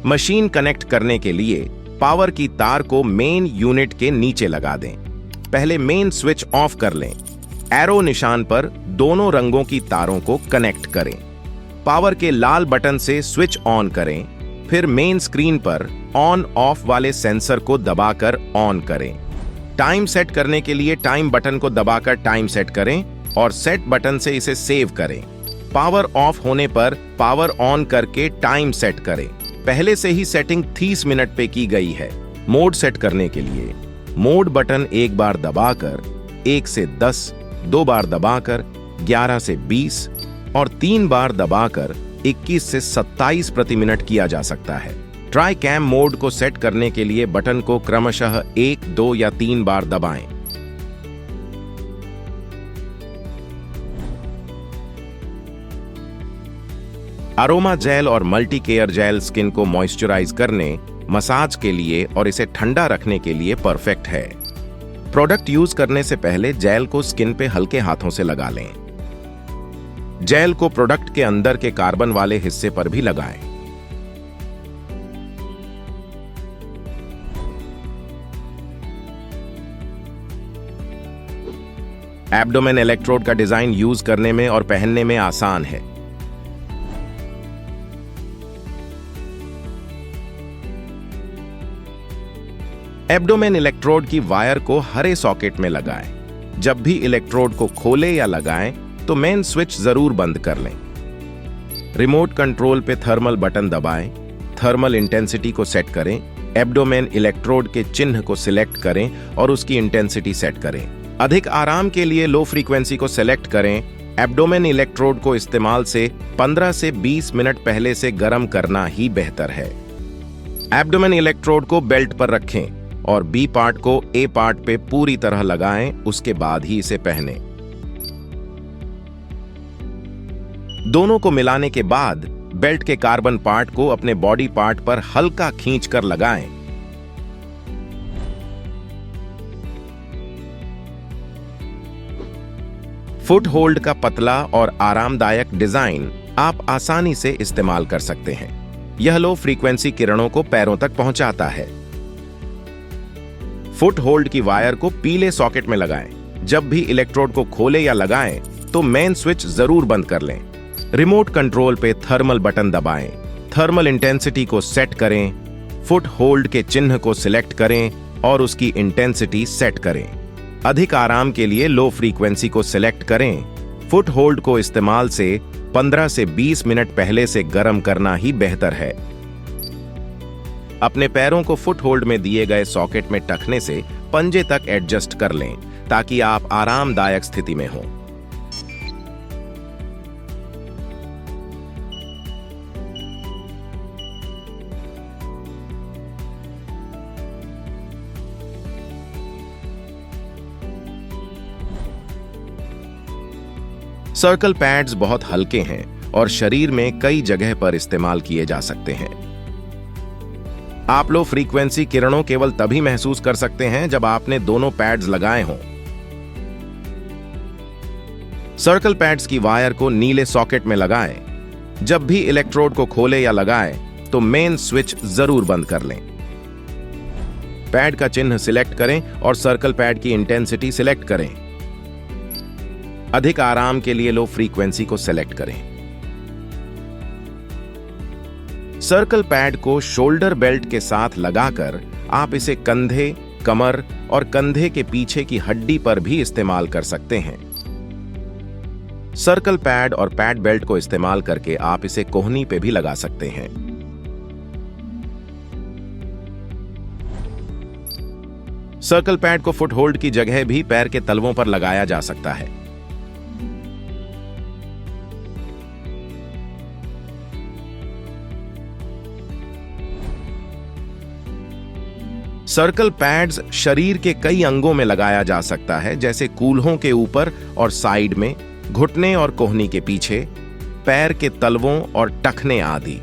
Machine connect करने के लिए पावर की तार को मेन यूनिट के नीचे लगा दें। पहले मेन स्विच ऑफ कर लें। एरो निशान पर दोनों रंगों की तारों को कनेक्ट करें। पावर के लाल बटन से स्विच ऑन करें, फिर मेन स्क्रीन पर ऑन ऑफ वाले सेंसर को दबाकर ऑन करें। टाइम सेट करने के लिए टाइम बटन को दबाकर टाइम सेट करें और सेट बटन से इसे सेव करें। पावर ऑफ होने पर पावर ऑन करके टाइम सेट करें। पहले से ही सेटिंग 30 मिनट पे की गई है। मोड सेट करने के लिए मोड बटन एक बार दबाकर 1 से 10, 2 बार दबाकर 11 से 20 और 3 बार दबाकर 21 से 27 प्रति मिनट किया जा सकता है। ट्राई कैम मोड को सेट करने के लिए बटन को क्रमशः 1, 2 या 3 बार दबाएं। अरोमा जेल और मल्टी केयर जेल स्किन को मॉइस्चराइज करने, मसाज के लिए और इसे ठंडा रखने के लिए परफेक्ट है। प्रोडक्ट यूज करने से पहले जेल को स्किन पे हल्के हाथों से लगा लें। जेल को प्रोडक्ट के अंदर के कार्बन वाले हिस्से पर भी लगाएं। एब्डोमेन इलेक्ट्रोड का डिजाइन यूज करने में और पहनने में आसान है। एब्डोमेन इलेक्ट्रोड की वायर को हरे सॉकेट में लगाएं। जब भी इलेक्ट्रोड को खोले या लगाएं तो मेन स्विच जरूर बंद कर लें। रिमोट कंट्रोल पे थर्मल बटन दबाएं। थर्मल इंटेंसिटी को सेट करें। एब्डोमेन इलेक्ट्रोड के चिन्ह को सिलेक्ट करें और उसकी इंटेंसिटी सेट करें। अधिक आराम के लिए लो फ्रीक्वेंसी को सेलेक्ट करें। एब्डोमेन इलेक्ट्रोड को इस्तेमाल से 15 से 20 मिनट पहले से गर्म करना ही बेहतर है। एब्डोमेन इलेक्ट्रोड को बेल्ट पर रखें और बी पार्ट को ए पार्ट पे पूरी तरह लगाएं, उसके बाद ही इसे पहनें। दोनों को मिलाने के बाद बेल्ट के कार्बन पार्ट को अपने बॉडी पार्ट पर हल्का खींचकर लगाएं। फुट होल्ड का पतला और आरामदायक डिजाइन आप आसानी से इस्तेमाल कर सकते हैं। यह लो फ्रीक्वेंसी किरणों को पैरों तक पहुंचाता है। फुट होल्ड की वायर को पीले सॉकेट में लगाएं। जब भी इलेक्ट्रोड को खोले या लगाएं तो मेन स्विच जरूर बंद कर लें। रिमोट कंट्रोल पे थर्मल बटन दबाएं। थर्मल इंटेंसिटी को सेट करें। फुट होल्ड के चिन्ह को सिलेक्ट करें और उसकी इंटेंसिटी सेट करें। अधिक आराम के लिए लो फ्रीक्वेंसी को सिलेक्ट करें। फुट होल्ड को इस्तेमाल से 15 से 20 मिनट पहले से गर्म करना ही बेहतर है। अपने पैरों को फुट होल्ड में दिए गए सॉकेट में टखने से पंजे तक एडजस्ट कर लें ताकि आप आरामदायक स्थिति में हों। सर्कल पैड्स बहुत हल्के हैं और शरीर में कई जगह पर इस्तेमाल किए जा सकते हैं। आप लो फ्रीक्वेंसी किरणों केवल तभी महसूस कर सकते हैं जब आपने दोनों पैड्स लगाए हों। सर्कल पैड्स की वायर को नीले सॉकेट में लगाएं। जब भी इलेक्ट्रोड को खोले या लगाएं तो मेन स्विच जरूर बंद कर लें। पैड का चिन्ह सिलेक्ट करें और सर्कल पैड की इंटेंसिटी सिलेक्ट करें। अधिक आराम के लिए लो फ्रीक्वेंसी को सेलेक्ट करें। सर्कल पैड को शोल्डर बेल्ट के साथ लगाकर आप इसे कंधे, कमर और कंधे के पीछे की हड्डी पर भी इस्तेमाल कर सकते हैं। सर्कल पैड और पैड बेल्ट को इस्तेमाल करके आप इसे कोहनी पे भी लगा सकते हैं। सर्कल पैड को फुट होल्ड की जगह भी पैर के तलवों पर लगाया जा सकता है। सर्कल पैड्स शरीर के कई अंगों में लगाया जा सकता है, जैसे कूल्हों के ऊपर और साइड में, घुटने और कोहनी के पीछे, पैर के तलवों और टखने आदि।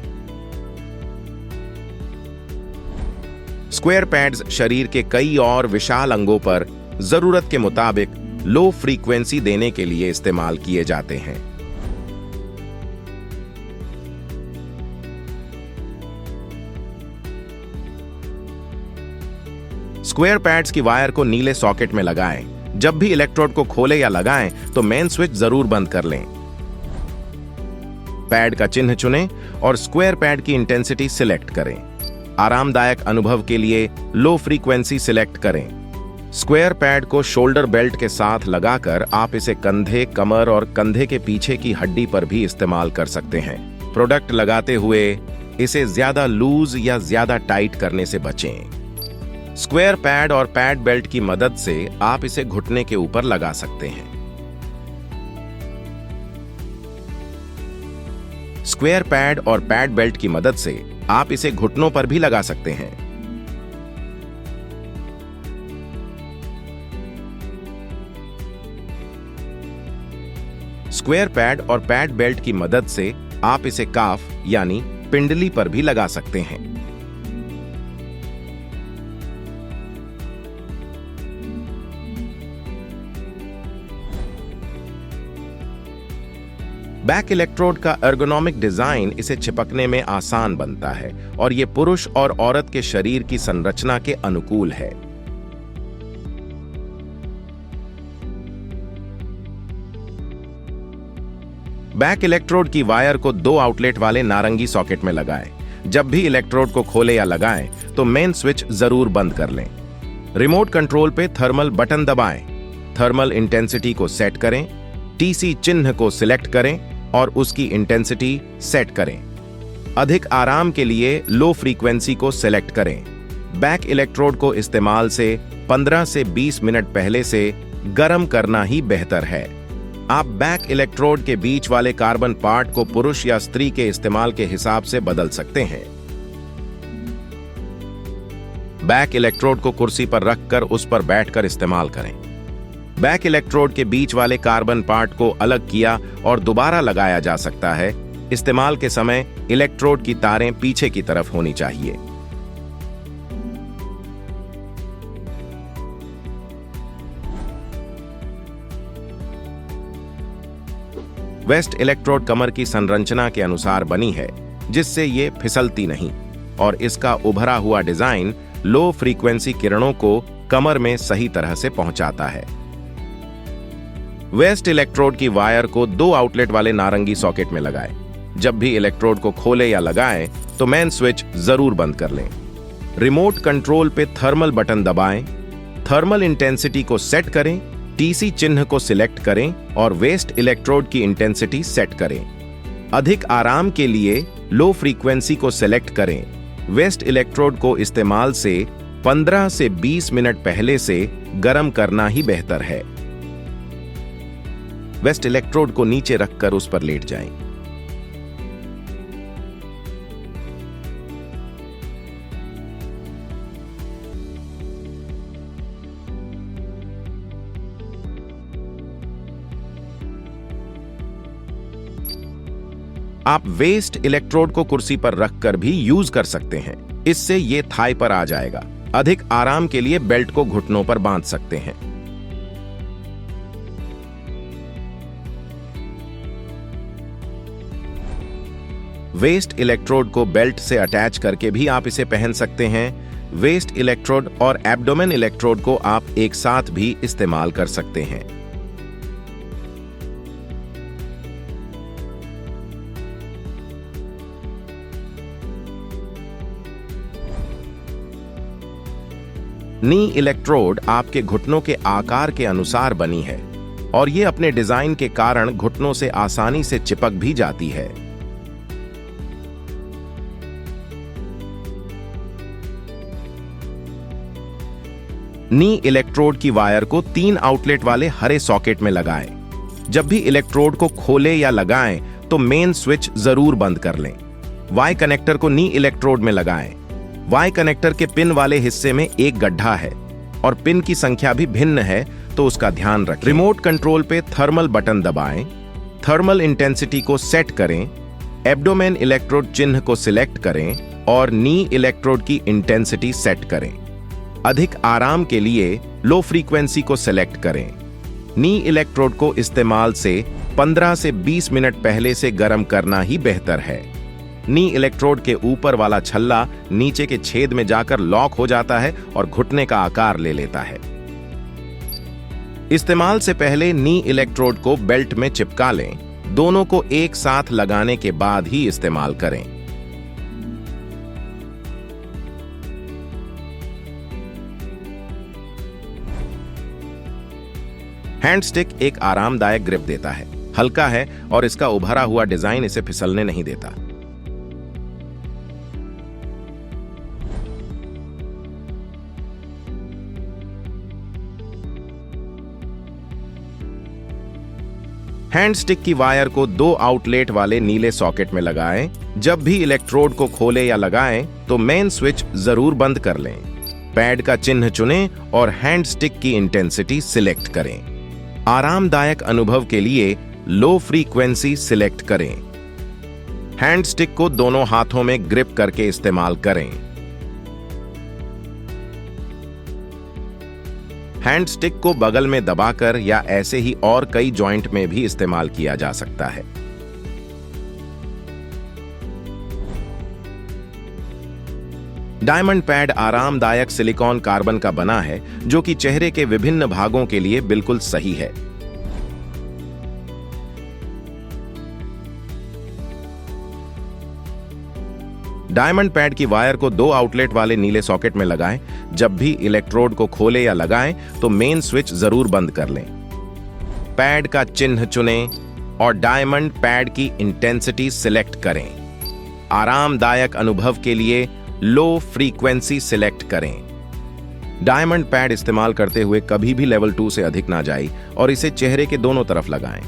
स्क्वायर पैड्स शरीर के कई और विशाल अंगों पर जरूरत के मुताबिक लो फ्रीक्वेंसी देने के लिए इस्तेमाल किए जाते हैं। स्क्वायर पैड्स की वायर को नीले सॉकेट में लगाएं। जब भी इलेक्ट्रोड को खोले या लगाएं तो मेन स्विच जरूर बंद कर लें। पैड का चिन्ह चुनें और स्क्वायर पैड की इंटेंसिटी सिलेक्ट करें। आरामदायक अनुभव के लिए लो फ्रीक्वेंसी सिलेक्ट करें। स्क्वायर पैड को शोल्डर बेल्ट के साथ लगाकर आप इसे कंधे, कमर और कंधे के पीछे की हड्डी पर भी इस्तेमाल कर सकते हैं। प्रोडक्ट लगाते हुए इसे ज्यादा लूज या ज्यादा टाइट करने से बचें। स्क्वायर पैड और पैड बेल्ट की मदद से आप इसे घुटने के ऊपर लगा सकते हैं। स्क्वायर पैड और पैड बेल्ट की मदद से आप इसे घुटनों पर भी लगा सकते हैं। स्क्वायर पैड और पैड बेल्ट की मदद से आप इसे काफ यानी पिंडली पर भी लगा सकते हैं। बैक इलेक्ट्रोड का एर्गोनॉमिक डिजाइन इसे चिपकने में आसान बनता है और यह पुरुष और औरत के शरीर की संरचना के अनुकूल है। बैक इलेक्ट्रोड की वायर को 2 आउटलेट वाले नारंगी सॉकेट में लगाएं। जब भी इलेक्ट्रोड को खोले या लगाएं तो मेन स्विच जरूर बंद कर लें। रिमोट कंट्रोल पे थर्मल बटन दबाएं। थर्मल इंटेंसिटी को सेट करें। टीसी चिन्ह को सिलेक्ट करें और उसकी इंटेंसिटी सेट करें। अधिक आराम के लिए लो फ्रीक्वेंसी को सिलेक्ट करें। बैक इलेक्ट्रोड को इस्तेमाल से 15 से 20 मिनट पहले से गर्म करना ही बेहतर है। आप बैक इलेक्ट्रोड के बीच वाले कार्बन पार्ट को पुरुष या स्त्री के इस्तेमाल के हिसाब से बदल सकते हैं। बैक इलेक्ट्रोड को कुर्सी पर रखकर उस पर बैठकर इस्तेमाल करें। बैक इलेक्ट्रोड के बीच वाले कार्बन पार्ट को अलग किया और दोबारा लगाया जा सकता है। इस्तेमाल के समय इलेक्ट्रोड की तारें पीछे की तरफ होनी चाहिए। वेस्ट इलेक्ट्रोड कमर की संरचना के अनुसार बनी है, जिससे ये फिसलती नहीं और इसका उभरा हुआ डिजाइन लो फ्रीक्वेंसी किरणों को कमर में सही तरह से पहुंचाता है। वेस्ट इलेक्ट्रोड की वायर को 2 आउटलेट वाले नारंगी सॉकेट में लगाएं। जब भी इलेक्ट्रोड को खोले या लगाएं तो मेन स्विच जरूर बंद कर लें। रिमोट कंट्रोल पे थर्मल बटन दबाएं। थर्मल इंटेंसिटी को सेट करें। टीसी चिन्ह को सिलेक्ट करें और वेस्ट इलेक्ट्रोड की इंटेंसिटी सेट करें। अधिक आराम के लिए लो फ्रीक्वेंसी को सिलेक्ट करें। वेस्ट इलेक्ट्रोड को इस्तेमाल से 15 से 20 मिनट पहले से गर्म करना ही बेहतर है। वेस्ट इलेक्ट्रोड को नीचे रखकर उस पर लेट जाएं। आप वेस्ट इलेक्ट्रोड को कुर्सी पर रखकर भी यूज कर सकते हैं। इससे ये थाई पर आ जाएगा। अधिक आराम के लिए बेल्ट को घुटनों पर बांध सकते हैं। वेस्ट इलेक्ट्रोड को बेल्ट से अटैच करके भी आप इसे पहन सकते हैं। वेस्ट इलेक्ट्रोड और एब्डोमेन इलेक्ट्रोड को आप एक साथ भी इस्तेमाल कर सकते हैं। नी इलेक्ट्रोड आपके घुटनों के आकार के अनुसार बनी है और ये अपने डिजाइन के कारण घुटनों से आसानी से चिपक भी जाती है। नी इलेक्ट्रोड की वायर को 3 आउटलेट वाले हरे सॉकेट में लगाएं। जब भी इलेक्ट्रोड को खोले या लगाएं तो मेन स्विच जरूर बंद कर लें। वाई कनेक्टर को नी इलेक्ट्रोड में लगाएं। वाई कनेक्टर के पिन वाले हिस्से में एक गड्ढा है और पिन की संख्या भी भिन्न है, तो उसका ध्यान रखें। रिमोट कंट्रोल पे थर्मल बटन दबाएं। थर्मल इंटेंसिटी को सेट करें। एब्डोमेन इलेक्ट्रोड चिन्ह को सिलेक्ट करें और नी इलेक्ट्रोड की इंटेंसिटी सेट करें। अधिक आराम के लिए लो फ्रीक्वेंसी को सिलेक्ट करें। नी इलेक्ट्रोड को इस्तेमाल से 15 से 20 मिनट पहले से गर्म करना ही बेहतर है। नी इलेक्ट्रोड के ऊपर वाला छल्ला नीचे के छेद में जाकर लॉक हो जाता है और घुटने का आकार ले लेता है। इस्तेमाल से पहले नी इलेक्ट्रोड को बेल्ट में चिपका लें। दोनों को एक साथ लगाने के बाद ही इस्तेमाल करें। हैंड स्टिक एक आरामदायक ग्रिप देता है, हल्का है और इसका उभरा हुआ डिजाइन इसे फिसलने नहीं देता। हैंड स्टिक की वायर को 2 आउटलेट वाले नीले सॉकेट में लगाएं। जब भी इलेक्ट्रोड को खोले या लगाएं तो मेन स्विच जरूर बंद कर लें। पैड का चिन्ह चुनें और हैंड स्टिक की इंटेंसिटी सिलेक्ट करें। आरामदायक अनुभव के लिए लो फ्रीक्वेंसी सिलेक्ट करें। हैंड स्टिक को दोनों हाथों में ग्रिप करके इस्तेमाल करें। हैंड स्टिक को बगल में दबाकर या ऐसे ही और कई जॉइंट में भी इस्तेमाल किया जा सकता है। डायमंड पैड आरामदायक सिलिकॉन कार्बन का बना है जो कि चेहरे के विभिन्न भागों के लिए बिल्कुल सही है। डायमंड पैड की वायर को 2 आउटलेट वाले नीले सॉकेट में लगाएं। जब भी इलेक्ट्रोड को खोले या लगाएं तो मेन स्विच जरूर बंद कर लें। पैड का चिन्ह चुनें और डायमंड पैड की इंटेंसिटी सिलेक्ट करें। आरामदायक अनुभव के लिए लो फ्रीक्वेंसी सिलेक्ट करें। डायमंड पैड इस्तेमाल करते हुए कभी भी लेवल 2 से अधिक ना जाए और इसे चेहरे के दोनों तरफ लगाएं।